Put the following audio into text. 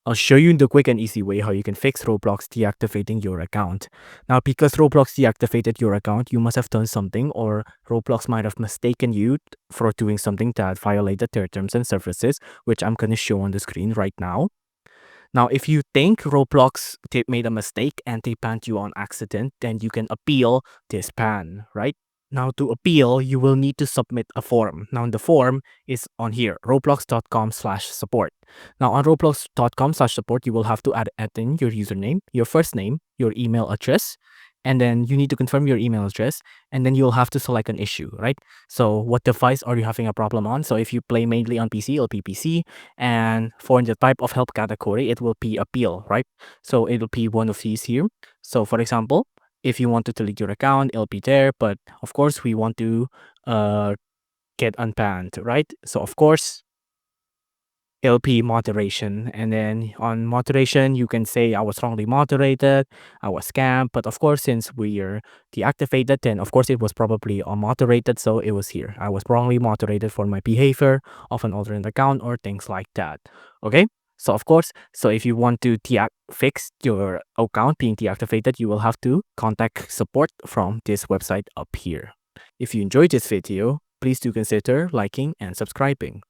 I'll show you the quick and easy way how you can fix Roblox deactivating your account. Now, because Roblox deactivated your account, you must have done something, or Roblox might have mistaken you for doing something that violated their terms and services, which I'm going to show on the screen right now. Now, if you think Roblox made a mistake and they banned you on accident, then you can appeal this ban, right? Now, to appeal, you will need to submit a form. Now, the form is on here, roblox.com/support. Now, on roblox.com/support, you will have to add in your username, your first name, your email address, and then you need to confirm your email address, and then you'll have to select an issue, right? So what device are you having a problem on? So if you play mainly on PC, it'll be PC, and for the type of help category, it will be appeal, right? So it'll be one of these here. So for example, if you want to delete your account, it'll be there, but of course we want to get unbanned, right? So of course it'll be moderation, and then on moderation you can say I was wrongly moderated, I was scammed, but of course since we are deactivated, then of course it was probably unmoderated, so it was here, I was wrongly moderated for my behavior of an alternate account or things like that. Okay, so of course, so if you want to fix your account being deactivated, you will have to contact support from this website up here. If you enjoyed this video, please do consider liking and subscribing.